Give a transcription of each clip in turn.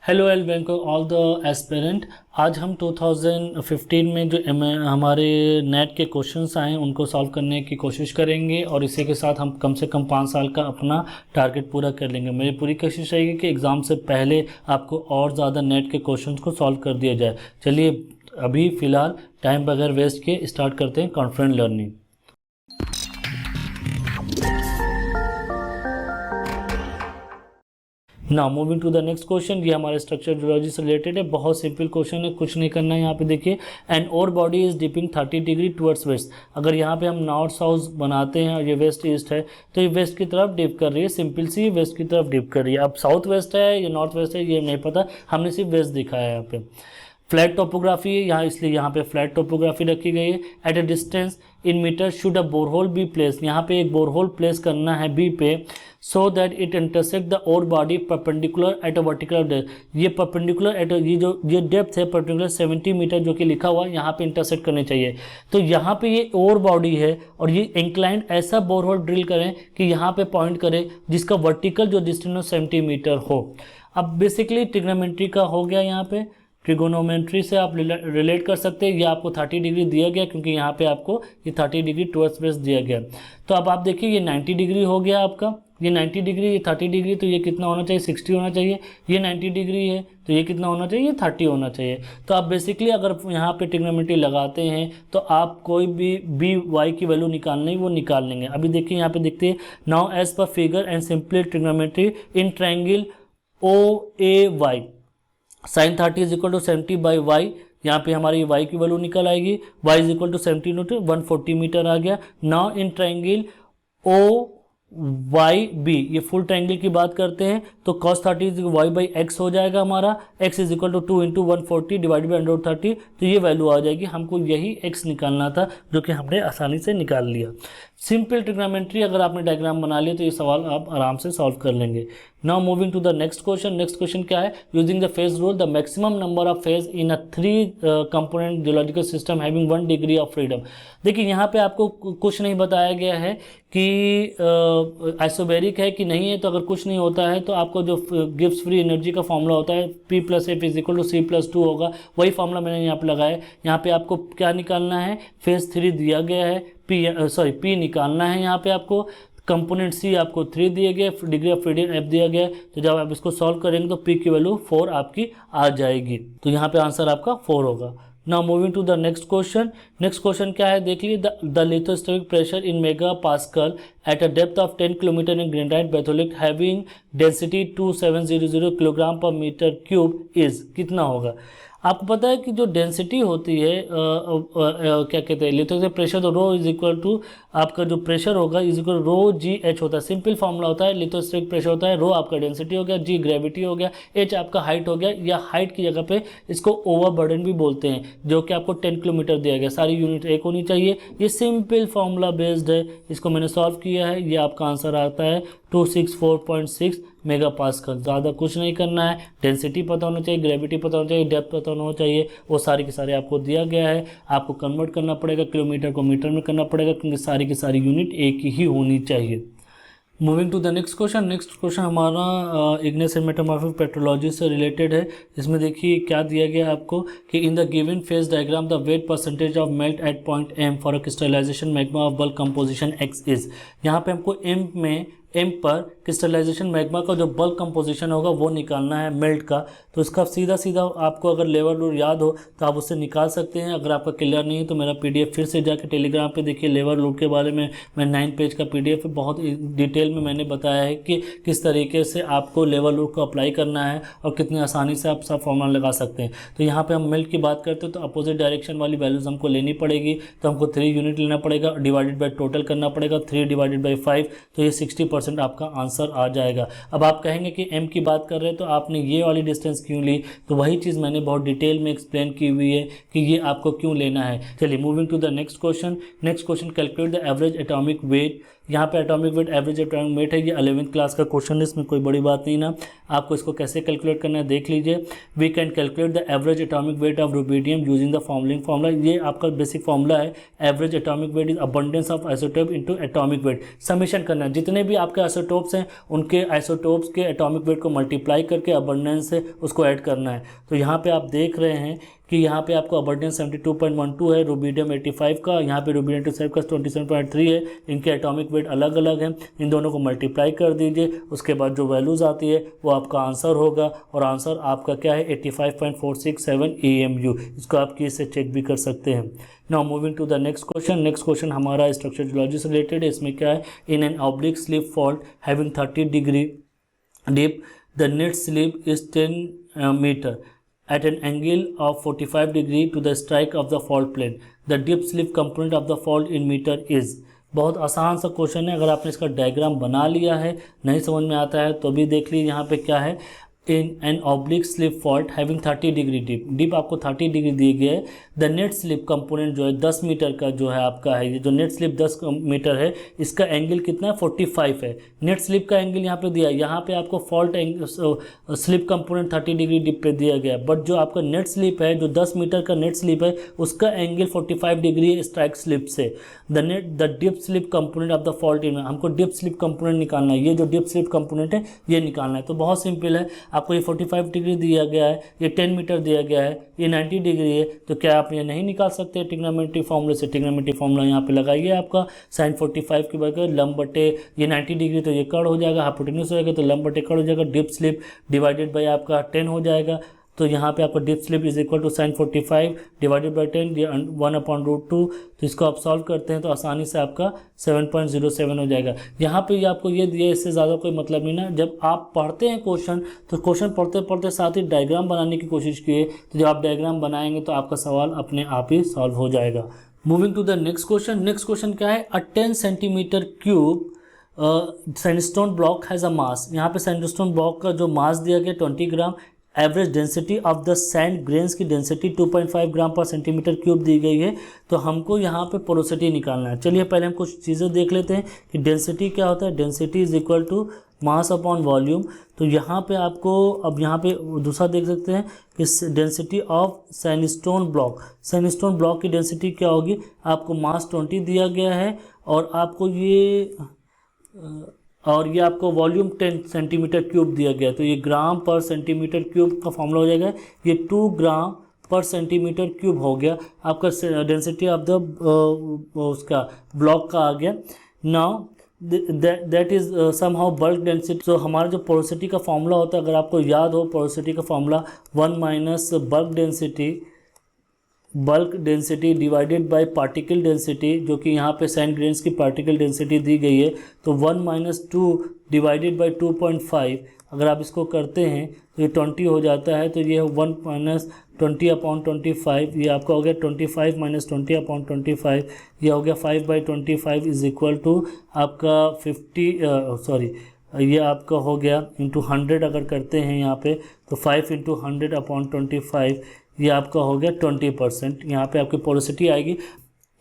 Hello L welcome all the aspirant. आज हम 2015 में जो हमारे नेट के क्वेश्चंस आए हैं उनको सॉल्व करने की कोशिश करेंगे और इसी के साथ हम कम से कम 5 साल का अपना टारगेट पूरा कर लेंगे। मेरी पूरी कोशिश रहेगी कि एग्ज़ाम से पहले आपको और ज़्यादा नेट के क्वेश्चंस को सॉल्व कर दिया जाए। चलिए अभी फ़िलहाल टाइम बगैर वेस्ट के स्टार्ट करते हैं confident learning. Now moving to the next question. ये हमारे स्ट्रक्चर जियोलॉजी से रिलेटेड है, बहुत सिंपल क्वेश्चन है, कुछ नहीं करना है। यहाँ पे देखिए, एन और body is dipping 30 degree towards waste. अगर यहाँ पे हम नॉर्थ साउथ बनाते हैं और ये वेस्ट ईस्ट है तो ये वेस्ट की तरफ डिप कर रही है, सिंपल सी वेस्ट की तरफ डिप कर रही है। अब साउथ वेस्ट है या नॉर्थ वेस्ट है ये नहीं पता, हमने सिर्फ वेस्ट दिखाया है यहाँ पे। फ्लैट टोपोग्राफी है यहाँ, इसलिए यहाँ पे फ्लैट टोपोग्राफी रखी गई है। At a distance in metre should a borehole be place. यहाँ पे एक बोरहोल प्लेस करना है बी पे, so that it intersect the ore body perpendicular at a vertical depth. ये परपेंडिकुलर एट ये डेप्थ है परपेंडिकुलर 70 मीटर जो कि लिखा हुआ है यहाँ पे इंटरसेक्ट करनी चाहिए। तो यहाँ पे ये और बॉडी है और ये इंक्लाइंड ऐसा बोरहोल ड्रिल करें कि यहाँ पे पॉइंट करें जिसका वर्टिकल जो डिस्टेंस 70 मीटर हो। अब बेसिकली ट्रिग्नोमेट्री का हो गया, यहाँ पे ट्रिगोनोमेट्री से आप रिलेट कर सकते हैं। ये आपको 30 डिग्री दिया गया क्योंकि यहाँ पे आपको ये 30 डिग्री टुवर्ड्स वेस्ट दिया गया। तो अब आप देखिए ये 90 डिग्री हो गया आपका, ये 90 डिग्री, ये 30 डिग्री, तो ये कितना होना चाहिए 60 होना चाहिए। ये 90 डिग्री है तो ये कितना होना चाहिए 30 होना चाहिए। तो आप बेसिकली अगर यहाँ पे ट्रिग्नोमेट्री लगाते हैं तो आप कोई भी बी वाई की वैल्यू निकालनी है वो निकाल लेंगे। अभी देखिए यहाँ पे देखते हैं, now as per figure and simply trigonometry in triangle O A Y sine 30 is equal to 70 by Y. यहाँ पे हमारी वाई की वैल्यू निकल आएगी, Y is equal to 70 newton 140 metre आ गया। Now in triangle O Y B, ये full triangle की बात करते हैं तो cos 30 वाई बाई एक्स हो जाएगा हमारा, x is equal to 2 into 140 divide by 130, तो ये वैल्यू आ जाएगी। हमको यही x निकालना था जो कि हमने आसानी से निकाल लिया। सिंपल ट्रिग्नोमेट्री अगर आपने डायग्राम बना लिया तो ये सवाल आप आराम से सॉल्व कर लेंगे। Now moving to the next question. Next question क्या है, using the phase rule the maximum number of phase in a 3 component geological system having 1 degree of freedom. देखिए यहाँ पे आपको कुछ नहीं बताया गया है कि आइसोबेरिक है कि नहीं है। तो अगर कुछ नहीं होता है तो आपको जो गिब्स फ्री एनर्जी का फॉर्मूला होता है P+F is equal to C+2 होगा, वही फॉर्मूला मैंने यहाँ पे लगाया। यहाँ पे आपको क्या निकालना है, फेज 3 दिया गया है, P निकालना है। यहाँ पे आपको कंपोनेंट C आपको 3 दिए गए, डिग्री ऑफ फ्रीडम F दिया गया। तो जब आप इसको सॉल्व करेंगे तो P की वैल्यू 4 आपकी आ जाएगी। तो यहाँ पे आंसर आपका 4 होगा। Now moving to the next question. Next question क्या है देख लीजिए, the lithostatic pressure in mega pascal at a depth of 10 kilometre in granite batholith having density 2700 kilogram per metre cube is कितना होगा। आपको पता है कि जो डेंसिटी होती है क्या कहते हैं लिथोस्टैटिक प्रेशर, तो रो इज इक्वल टू आपका जो प्रेशर होगा is equal rho g h होता है। सिंपल फॉर्मूला होता है, लिथोस्टैटिक प्रेशर होता है, रो आपका डेंसिटी हो गया, जी ग्रेविटी हो गया, एच आपका हाइट हो गया, या हाइट की जगह पे इसको ओवरबर्डन भी बोलते हैं, जो कि आपको 10 किलोमीटर दिया गया। सारी यूनिट एक होनी चाहिए। ये सिंपल फॉर्मूला बेस्ड है, इसको मैंने सॉल्व किया है। ये आपका आंसर आता है 264.6 मेगा पास्कल। ज़्यादा कुछ नहीं करना है, डेंसिटी पता होना चाहिए, ग्रेविटी पता होना चाहिए, डेप्थ पता होना चाहिए, वो सारे के सारे आपको दिया गया है। आपको कन्वर्ट करना पड़ेगा, किलोमीटर को मीटर में करना पड़ेगा क्योंकि सारी की सारी यूनिट एक ही होनी चाहिए। Moving to the next question. Next question हमारा इग्नेस एंड मेटामॉर्फिक पेट्रोलॉजी से रिलेटेड है। इसमें देखिए क्या दिया गया आपको कि in the given phase diagram the weight percentage of melt at point M for a crystallisation magma of bulk composition X is. यहाँ पे हमको एम पर क्रिस्टलाइजेशन मैग्मा का जो बल्क कंपोजिशन होगा वो निकालना है मेल्ट का। तो इसका सीधा सीधा आपको अगर लेवल रूल याद हो तो आप उससे निकाल सकते हैं। अगर आपका क्लियर नहीं है तो मेरा पीडीएफ फिर से जाके टेलीग्राम पे देखिए, लेवल रूल के बारे में मैं 9 पेज का पीडीएफ बहुत डिटेल में मैंने बताया है कि किस तरीके से आपको लेवल रूल को अप्लाई करना है और कितनी आसानी से आप सब फॉर्मूला लगा सकते हैं। तो यहाँ पर हम मेल्ट की बात करते हैं तो अपोजिट डायरेक्शन वाली वैल्यूज़ हमको लेनी पड़ेगी। तो हमको 3 यूनिट लेना पड़ेगा, डिवाइडेड बाई टोटल करना पड़ेगा 3 डिवाइडेड बाई 5, तो ये 60% आपका आंसर आ जाएगा। अब आप कहेंगे कि m की बात कर रहे हैं तो आपने ये वाली डिस्टेंस क्यों ली, तो वही चीज़ मैंने बहुत डिटेल में एक्सप्लेन की हुई है कि ये आपको क्यों लेना है। चलिए moving to the next question. Next question, calculate the average atomic weight यहाँ पे atomic weight, average atomic weight है, ये 11th क्लास का क्वेश्चन है, इसमें कोई बड़ी बात नहीं ना। आपको इसको कैसे कैलकुलेट करना है देख लीजिए। We can calculate the average atomic weight of rubidium using the following formula. ये आपका बेसिक फार्मूला है, average atomic weight is abundance of isotope into atomic weight. Summation करना है, जितने भी आपके आइसोटोप्स हैं उनके आइसोटोप्स के एटॉमिक वेट को मल्टीप्लाई करके अबंडेंस से उसको ऐड करना है। तो यहाँ पे आप देख रहे हैं कि यहाँ पे आपको अबंडेंस 72.12 है, रुबिडियम 85 का, यहाँ पे रुबिडियम 85 का 27.3 है। इनके एटॉमिक वेट अलग अलग हैं, इन दोनों को मल्टीप्लाई कर दीजिए, उसके बाद जो वैल्यूज़ आती है वो आपका आंसर होगा, और आंसर आपका क्या है 85.467 AMU। इसको आप की से चेक भी कर सकते हैं। Now moving to the next question. Next question हमारा स्ट्रक्चर जियोलॉजी से रिलेटेड है। इसमें क्या है, in an oblique slip fault having 30 degree dip the net slip is 10 metre at an angle of 45 degree to the strike of the fault plane. The dip slip component of the fault in meter is। बहुत आसान सा question है, अगर आपने इसका diagram बना लिया है, नहीं समझ में आता है तो भी देख लीजिए। यहाँ पे क्या है, in an oblique slip fault having 30 degree deep, deep आपको 30 डिग्री दिए गए है। द नेट स्लिप कंपोनेंट जो है 10 मीटर का जो है आपका है, ये जो नेट स्लिप 10 मीटर है, इसका एंगल कितना है 45 है। नेट स्लिप का एंगल यहाँ पे दिया है, यहाँ पे आपको fault slip component 30 degree deep पे दिया गया, बट जो आपका नेट स्लिप है, जो 10 मीटर का नेट स्लिप है, उसका एंगल 45 डिग्री है स्ट्राइक स्लिप से। The dip slip component of the fault in, हमको डिप स्लिप कंपोनेंट निकालना है, ये जो डिप स्लिप कंपोनेंट है ये निकालना है। तो बहुत सिंपल है, आपको ये 45 डिग्री दिया गया है, ये 10 मीटर दिया गया है, ये 90 डिग्री है, तो क्या आप ये नहीं निकाल सकते ट्रिग्नोमेट्री फॉर्मूले से? ट्रिग्नोमेट्री फॉर्मूला यहाँ पे लगाइए, आपका sin 45 की बजाय लंब बटे ये 90 डिग्री, तो ये कड़ हो जाएगा, हाइपोटेन्यूज हो जाएगा तो लंब बटे कड़ हो जाएगा, डिप स्लिप डिवाइडेड बाई आपका 10 हो जाएगा। तो यहाँ पे आपका dip slip is equal to sin 45 divided by 10, ये 1/√2। तो इसको आप सॉल्व करते हैं तो आसानी से आपका 7.07 हो जाएगा। यहाँ पे ये आपको ये दिया, इससे ज़्यादा कोई मतलब नहीं ना। जब आप पढ़ते हैं क्वेश्चन, तो क्वेश्चन पढ़ते पढ़ते साथ ही डायग्राम बनाने की कोशिश कीजिए, तो जब आप डायग्राम बनाएंगे तो आपका सवाल अपने आप ही सॉल्व हो जाएगा। Moving to the next question. Next question क्या है, a 10 centimetre cube sandstone block has a mass. यहाँ पे सैंडस्टोन ब्लॉक का जो मास दिया गया 20 gram, average density of the sand grains की density 2.5 gram per centimetre cube दी गई है। तो हमको यहाँ पे पोरोसिटी निकालना है। चलिए पहले हम कुछ चीज़ें देख लेते हैं कि डेंसिटी क्या होता है। Density is equal to mass upon volume. तो यहाँ पे आपको अब यहाँ पे दूसरा देख सकते हैं कि density of sandstone block, sandstone block की डेंसिटी क्या होगी, आपको मास 20 दिया गया है, और आपको ये आपको वॉल्यूम 10 सेंटीमीटर क्यूब दिया गया। तो ये ग्राम पर सेंटीमीटर क्यूब का फॉर्मूला हो जाएगा, ये 2 ग्राम पर सेंटीमीटर क्यूब हो गया आपका डेंसिटी ऑफ द उसका ब्लॉक का आ गया। Now that is somehow bulk density. तो हमारा जो पोरोसिटी का फॉर्मूला होता है, अगर आपको याद हो पोरोसिटी का formula 1 minus bulk density divided by particle density, जो कि यहाँ पे सैंड ग्रेन्स की पार्टिकल डेंसिटी दी गई है। तो 1 माइनस 2 डिवाइडेड बाय 2.5, अगर आप इसको करते हैं तो ये 20 हो जाता है। तो ये 1 माइनस 20/25, ये आपका हो गया 25 माइनस 20/25, ये हो गया 5/25 इज इक्वल टू आपका 50 ये आपका हो गया इंटू 100 अगर करते हैं यहाँ पे, तो 5 इंटू 100/25, ये आपका हो गया 20%। यहाँ पे आपकी पोरोसिटी आएगी।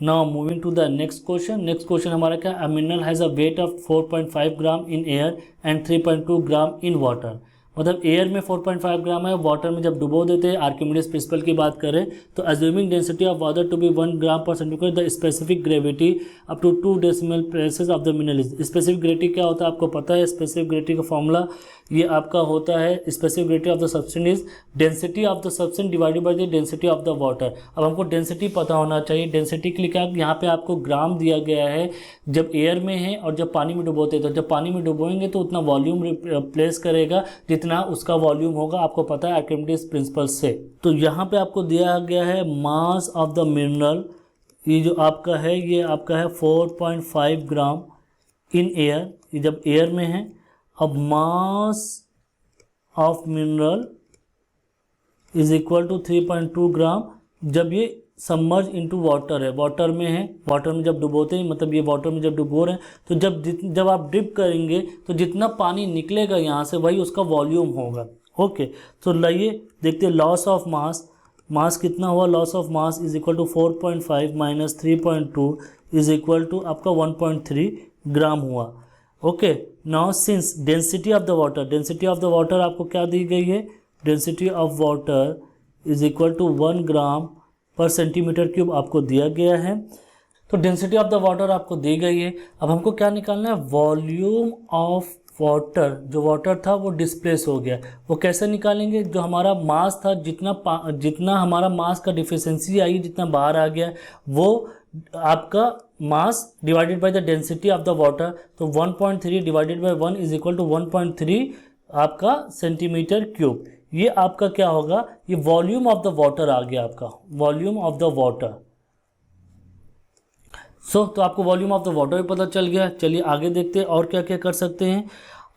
Now moving to the next question. Next question हमारा क्या, a mineral has a weight of 4.5 gram in air and 3.2 gram in water. मतलब एयर में 4.5 ग्राम है, वाटर में जब डुबो देते हैं, आर्किमिडीज प्रिंसिपल की बात करें तो assuming density of water to be 1 gram per centimetre, the specific gravity up to 2 decimal places of the mineral. Specific gravity क्या होता है आपको पता है, स्पेसिफिक ग्रेविटी का फॉर्मूला ये आपका होता है, specific gravity of the substance is density of the substance divided by the density of the water. अब हमको डेंसिटी पता होना चाहिए। डेंसिटी के लिए क्या, यहाँ पे आपको ग्राम दिया गया है जब एयर में है और जब पानी में डुबोते हैं। तो जब पानी में डुबोएंगे तो उतना वॉल्यूम रिप्लेस करेगा जितना उसका वॉल्यूम होगा, आपको पता है आर्किमिडीज प्रिंसिपल से। तो यहाँ पे आपको दिया गया है मास ऑफ द मिनरल, ये जो आपका है ये आपका है 4.5 ग्राम इन एयर, ये जब एयर में है। अब mass of mineral is equal to 3.2 gram जब ये सबमर्ज इनटू वाटर है, वाटर में है, वाटर में जब डुबोते हैं, मतलब ये वाटर में जब डुबो रहे हैं, तो जब आप डिप करेंगे तो जितना पानी निकलेगा यहाँ से वही उसका वॉल्यूम होगा। ओके, तो लाइए देखते हैं लॉस ऑफ मास। मास कितना हुआ, loss of mass is equal to 4.5 minus 3.2 is equal to आपका 1.3 ग्राम हुआ। Okay, now since density of the water, density of the water आपको क्या दी गई है, density of water is equal to 1 gram per centimetre cube आपको दिया गया है। तो डेंसिटी ऑफ द वाटर आपको दी गई है। अब हमको क्या निकालना है, वॉल्यूम ऑफ वाटर, जो वाटर था वो डिस्प्लेस हो गया। वो कैसे निकालेंगे, जो हमारा मास था, जितना हमारा मास का डिफिशिएंसी आई, जितना बाहर आ गया, वो आपका mass divided by the density of the water. तो 1.3 divided by 1 is equal to 1.3 आपका सेंटीमीटर क्यूब। ये आपका क्या होगा, ये वॉल्यूम ऑफ द वाटर आ गया आपका, वॉल्यूम ऑफ द वाटर। तो आपको वॉल्यूम ऑफ द वाटर भी पता चल गया। चलिए आगे देखते हैं और क्या क्या कर सकते हैं।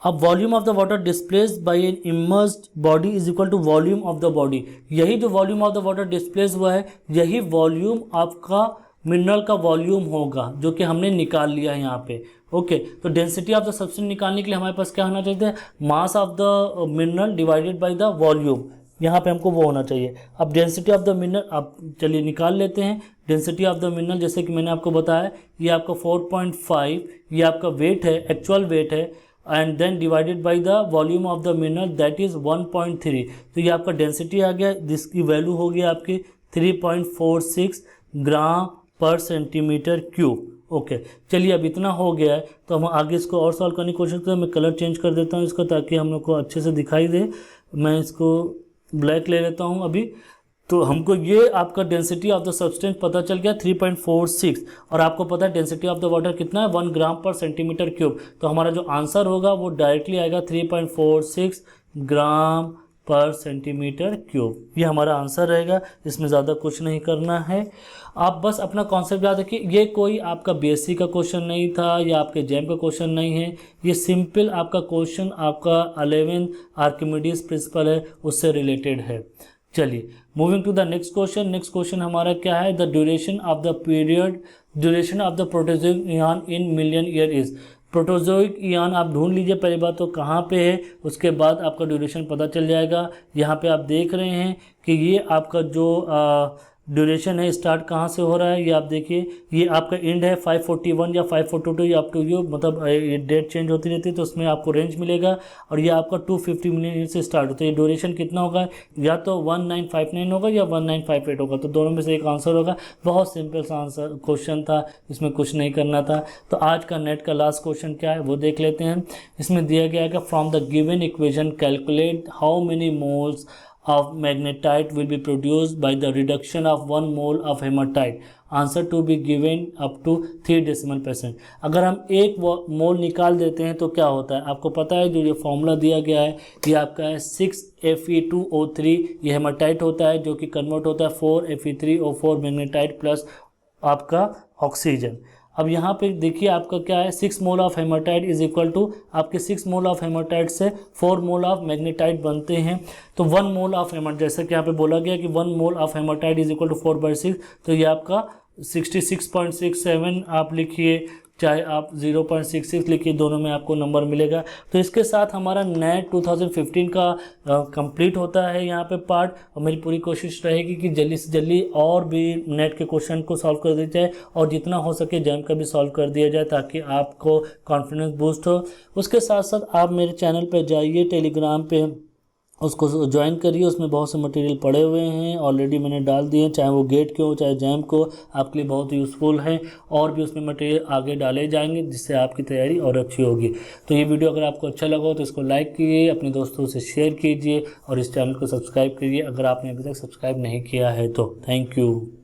अब volume of the water displaced by an immersed body is equal to volume of the body. यही जो volume of the water displace हुआ है, यही वॉल्यूम आपका मिनरल का वॉल्यूम होगा, जो कि हमने निकाल लिया है यहाँ पे। ओके, तो डेंसिटी ऑफ द सब्सटेंस निकालने के लिए हमारे पास क्या होना चाहिए, mass of the mineral divided by the volume. यहाँ पे हमको वो होना चाहिए। अब डेंसिटी ऑफ द मिनरल आप चलिए निकाल लेते हैं। डेंसिटी ऑफ द मिनरल जैसे कि मैंने आपको बताया, ये आपका 4.5 ये आपका वेट है, एक्चुअल वेट है, and then divided by the volume of the mineral that is 1.3। तो ये आपका डेंसिटी आ गया, जिसकी वैल्यू होगी आपकी 3.46 ग्राम पर सेंटीमीटर क्यूब। ओके, चलिए अब इतना हो गया है, तो हम आगे इसको और सॉल्व करने की कोशिश करते हैं। मैं कलर चेंज कर देता हूँ इसको, ताकि हम लोग को अच्छे से दिखाई दे। मैं इसको ब्लैक ले लेता हूँ अभी। तो हमको ये आपका डेंसिटी ऑफ द सब्सटेंस पता चल गया 3.46, और आपको पता है डेंसिटी ऑफ द वाटर कितना है, 1 ग्राम पर सेंटीमीटर क्यूब। तो हमारा जो आंसर होगा वो डायरेक्टली आएगा 3.46 ग्राम पर सेंटीमीटर क्यूब। ये हमारा आंसर रहेगा, इसमें ज़्यादा कुछ नहीं करना है। आप बस अपना कॉन्सेप्ट याद रखिए, ये कोई आपका बीएससी का क्वेश्चन नहीं था या आपके जैम का क्वेश्चन नहीं है। ये सिंपल आपका क्वेश्चन आपका 11th आर्किमिडीज प्रिंसिपल है, उससे रिलेटेड है। चलिए moving to the next question. Next question हमारा क्या है, the duration of the period, duration of the Proterozoic eon in million year is. Proterozoic eon आप ढूंढ लीजिए पहली बात तो कहाँ पे है, उसके बाद आपका ड्यूरेशन पता चल जाएगा। यहाँ पे आप देख रहे हैं कि ये आपका जो ड्यूरेशन है स्टार्ट कहाँ से हो रहा है, ये आप देखिए, ये आपका एंड है 541 या 542 या अप टू यू, मतलब ये डेट चेंज होती रहती है, तो उसमें आपको रेंज मिलेगा। और ये आपका 250 मिलियन से स्टार्ट होता है। ये ड्यूरेशन कितना होगा, या तो 1959 होगा या 1958 होगा, तो दोनों में से एक आंसर होगा। बहुत सिंपल सा आंसर क्वेश्चन था, इसमें कुछ नहीं करना था। तो आज का नेट का लास्ट क्वेश्चन क्या है वो देख लेते हैं। इसमें दिया गया है कि from the given equation calculate how many moles of magnetite will be produced by the reduction of 1 mole of hematite. Answer to be given up to 3%. अगर हम एक मोल निकाल देते हैं तो क्या होता है, आपको पता है जो ये फॉर्मूला दिया गया है, ये आपका है 6Fe2O3, ये हेमाटाइट होता है जो कि कन्वर्ट होता है 4Fe3O4 मैग्नेटाइट प्लस आपका ऑक्सीजन। अब यहाँ पे देखिए आपका क्या है, 6 mole of hematite is equal to आपके 6 मोल ऑफ हेमाटाइट से 4 मोल ऑफ मैग्नेटाइट बनते हैं। तो 1 मोल ऑफ हेमाटाइट, जैसे कि यहाँ पे बोला गया कि 1 mole of hematite is equal to 4/6, तो ये आपका 66.67 आप लिखिए, चाहे आप 0.66 लिखिए, दोनों में आपको नंबर मिलेगा। तो इसके साथ हमारा नेट 2015 का कंप्लीट होता है यहाँ पे पार्ट। और मेरी पूरी कोशिश रहेगी कि जल्दी से जल्दी और भी नेट के क्वेश्चन को सॉल्व कर दिया जाए, और जितना हो सके जैम का भी सॉल्व कर दिया जाए, ताकि आपको कॉन्फिडेंस बूस्ट हो। उसके साथ साथ आप मेरे चैनल पर जाइए, टेलीग्राम पे उसको ज्वाइन करिए, उसमें बहुत से मटेरियल पड़े हुए हैं, ऑलरेडी मैंने डाल दिए, चाहे वो गेट के हो चाहे जैम को, आपके लिए बहुत यूज़फुल है। और भी उसमें मटेरियल आगे डाले जाएंगे, जिससे आपकी तैयारी और अच्छी होगी। तो ये वीडियो अगर आपको अच्छा लगा हो तो इसको लाइक कीजिए, अपने दोस्तों से शेयर कीजिए, और इस चैनल को सब्सक्राइब करिए अगर आपने अभी तक सब्सक्राइब नहीं किया है तो। Thank you.